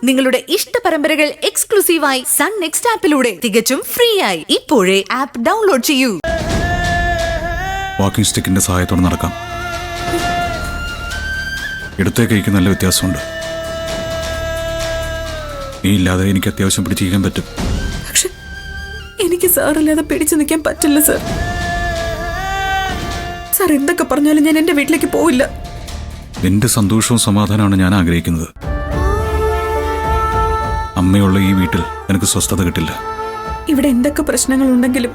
നിങ്ങളുടെ ഇഷ്ട പരമ്പരകൾ എക്സ്ക്ലൂസീവായി സൺ നെക്സ്റ്റ് ആപ്പിലൂടെ തികച്ചും ഫ്രീ ആയി ഇപ്പോഴേ ആപ്പ് ഡൗൺലോഡ് ചെയ്യൂ. വാക്കിംഗ് സ്റ്റിക്കിന്റെ സഹായത്തോടെ നടക്കാം. ഇടത്തെ കൈക്ക് നല്ല വ്യത്യാസമുണ്ട്. നീ ഇല്ലാതെ എനിക്ക് അത്യാവശ്യം പിടിച്ചിരിക്കാൻ പറ്റും. പക്ഷെ എനിക്ക് സാറില്ലാതെ പിടിച്ചു നിൽക്കാൻ പറ്റില്ല സാർ. സാർ എന്തൊക്കെ പറഞ്ഞാലും ഞാൻ എന്റെ വീട്ടിലേക്ക് പോവില്ല. നിന്റെ സന്തോഷവും സമാധാനമാണ് ഞാൻ ആഗ്രഹിക്കുന്നത്. അമ്മയുള്ള ഈ വീട്ടിൽ എനിക്ക് സ്വസ്ഥത കിട്ടില്ല. ഇവിടെ എന്തൊക്കെ പ്രശ്നങ്ങൾ ഉണ്ടെങ്കിലും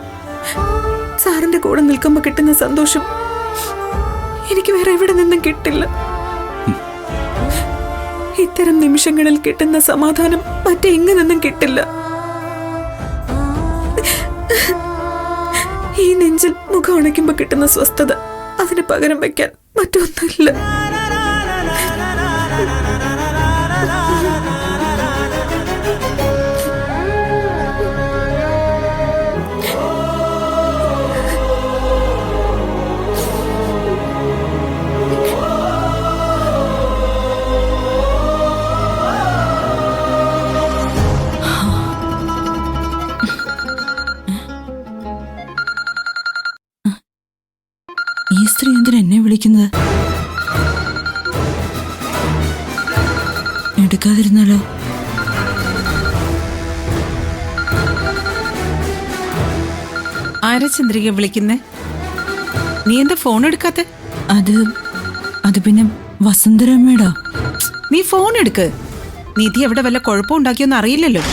സാറിന്റെ കൂടെ നിൽക്കുമ്പോൾ കിട്ടുന്ന സന്തോഷം എനിക്ക് വേറെ എവിടെ നിന്നും കിട്ടില്ല. ഇത്തരം നിമിഷങ്ങളിൽ കിട്ടുന്ന സമാധാനം മറ്റെങ്ങു നിന്നും കിട്ടില്ല. ഈ നെഞ്ചിൽ മുഖം അണയ്ക്കുമ്പോ കിട്ടുന്ന സ്വസ്ഥത അതിന് പകരം വെക്കാൻ മറ്റൊന്നുമില്ല. ഈ സ്ത്രീ എന്തിനാ എന്നെ വിളിക്കുന്നത്? എടുക്കാതിരുന്നാലോ? ആരാ ചന്ദ്രിക വിളിക്കുന്നേ? നീ എന്താ ഫോൺ എടുക്കാത്തെ? അത് പിന്നെ വസുന്ധരമ്മേടാ. നീ ഫോൺ എടുക്ക്. നിധി എവിടെ വല്ല കുഴപ്പമുണ്ടാക്കിയൊന്നും അറിയില്ലല്ലോ.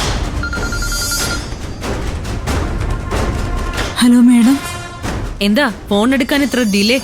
Hello madam. എന്താ ഫോൺ എടുക്കാൻ ഇത്ര ഡിലേ?